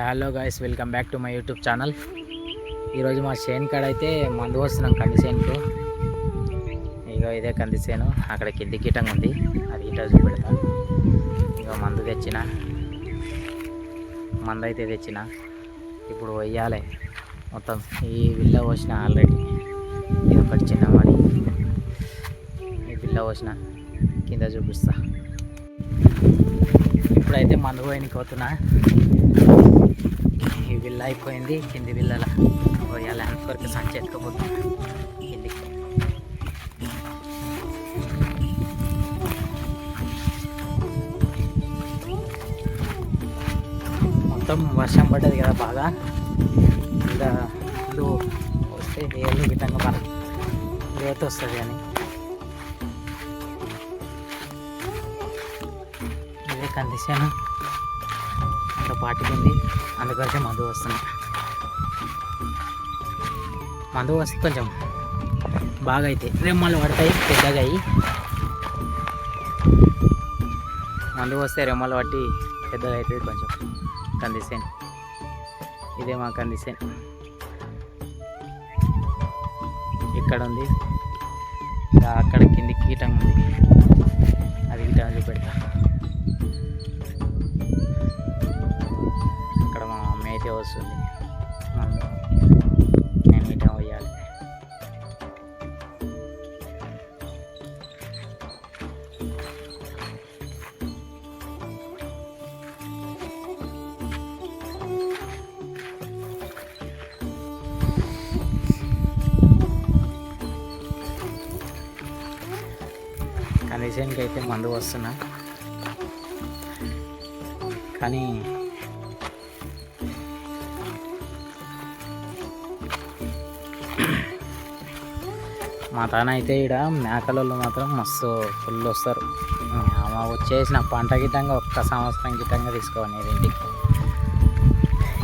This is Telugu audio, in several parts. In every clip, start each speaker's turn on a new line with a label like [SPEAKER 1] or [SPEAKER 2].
[SPEAKER 1] Hello guys, welcome back to my YouTube channel. ఈరోజు మా చేను కాడ అయితే మందు వస్తున్నాం కంది చేనుకు. ఇక ఇదే కంది చేను, అక్కడ కింది కీటంగా ఉంది, అది ఇట చూపెడతా. ఇక మందు తెచ్చిన, మందు అయితే తెచ్చిన, ఇప్పుడు వెయ్యాలి మొత్తం. ఈ విల్ల పోసిన ఆల్రెడీ, ఇది ఒకటి చిన్నవాడి, ఈ విల్ల పోసిన కింద చూపిస్తా. ఇప్పుడైతే మందు పోయినకి పోతున్నా. ఈ విల్ల అయిపోయింది, కింది విల్లల పోయాలి. అంతవరకు సంచి ఎత్తుకపోతున్నా కిందికి. మొత్తం వర్షం పడ్డది కదా బాగా, ఇలా ముందు వస్తే ఏళ్ళు గిట్టంగా మనకి లేత వస్తుంది అని. ఇదే కండిషన్ అంత పాటికింది, అందుకొరకే మందు వస్తుంది. మందు వస్తే కొంచెం బాగా అయితే రెమ్మలు పడతాయి, పెద్దగా అయ్యి. మందు వస్తే రెమ్మలు పట్టి పెద్దగా అవుతుంది కొంచెం కందిసేను. ఇదే మా కందిసేను, ఇక్కడ ఉంది. అక్కడ కింది కీటం ఉంది, అది కీటం చూపెడతా. అక్కడ మా అమ్మ అయితే వస్తుంది, నేను ఇట పోయాలి. కండిషన్కి అయితే మందు వస్తున్నా, కానీ మా తాన అయితే ఇక్కడ మేకలలో మాత్రం మస్తు ఫుల్ వస్తారు. వచ్చేసిన పంట గిట్టంగా ఒక్క సంవత్సరం గిట్టంగా తీసుకోవాలి. ఇంటికి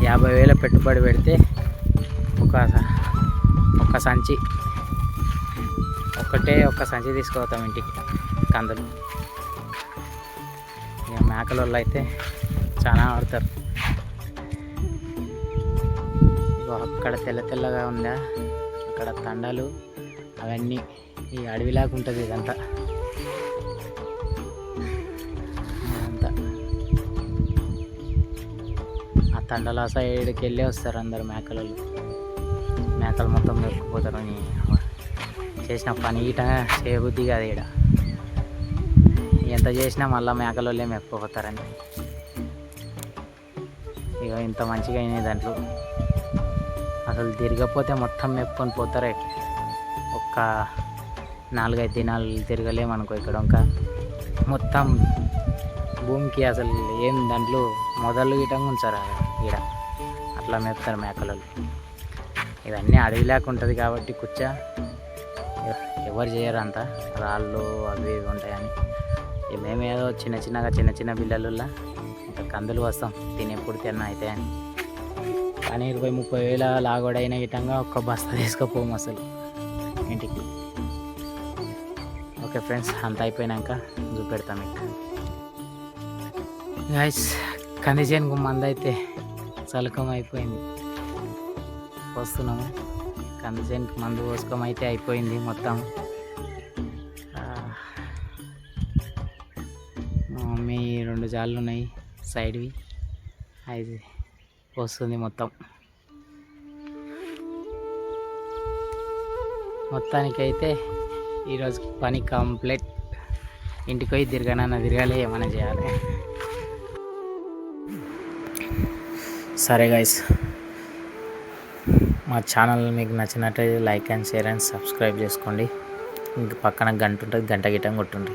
[SPEAKER 1] 50,000 పెట్టుబడి పెడితే ఒక సంచి, ఒక్క సంచి తీసుకుపోతాం ఇంటికి కందులు. ఇక మేకలలో అయితే చాలా ఆడతారు. ఇక అక్కడ తెల్లగా ఉందా, అక్కడ తండలు అవన్నీ ఈ అడవిలాగా ఉంటుంది. ఇదంతా ఆ తండల సైడ్కి వెళ్ళి వస్తారు అందరు మేకలు మొత్తం మెక్కుపోతారు. చేసిన పని ఈట చేయబుద్ధి కాదు, ఈడ ఎంత చేసినా మళ్ళీ మేకలే మెక్కుపోతారని. ఇక ఇంత మంచిగా అయినాయి దాంట్లో, అసలు తిరగకపోతే మొత్తం మెప్పుకొని పోతారే. ఒక్క 4-5 దినాలు తిరగలేమనుకో ఇక్కడ. ఇంకా మొత్తం భూమికి అసలు ఏం దాంట్లో మొదలు గిటంగా ఉంచారు ఈడ, అట్లా మేపుతారు మేకలు. ఇవన్నీ అడవి లేక ఉంటుంది కాబట్టి కూర్చా ఎవరు చేయరు, అంతా రాళ్ళు అవి ఇవి ఉంటాయని. మేమేదో చిన్న బిల్లలులా ఇంకా కందులు వస్తాం తినేప్పుడు తిన్నా అయితే అని. కానీ 20-30 వేల లాగోడైన గిటంగా ఒక్క బస్తా తీసుకుపోము అసలు ఇంటికి. ఓకే ఫ్రెండ్స్, అంత అయిపోయినాక చూపెడతాం మీకు. గైస్, కందిచేనుకు మందు అయితే చలకం అయిపోయింది, వస్తున్నాము. కందిచేనుకు మందు పోసుకోం అయితే అయిపోయింది మొత్తం. మా మమ్మీ 2 జాళ్ళు ఉన్నాయి సైడ్వి, అది వస్తుంది మొత్తం. మొత్తానికైతే ఈరోజు పని కంప్లీట్. ఇంటికి పోయి తిరగాలి, ఏమైనా చేయాలి. సరే గైస్, మా ఛానల్ మీకు నచ్చినట్లయితే like and share and subscribe చేసుకోండి. ఇంక పక్కన గంట ఉంటుంది, గంట గిట్టం కొట్టుండి.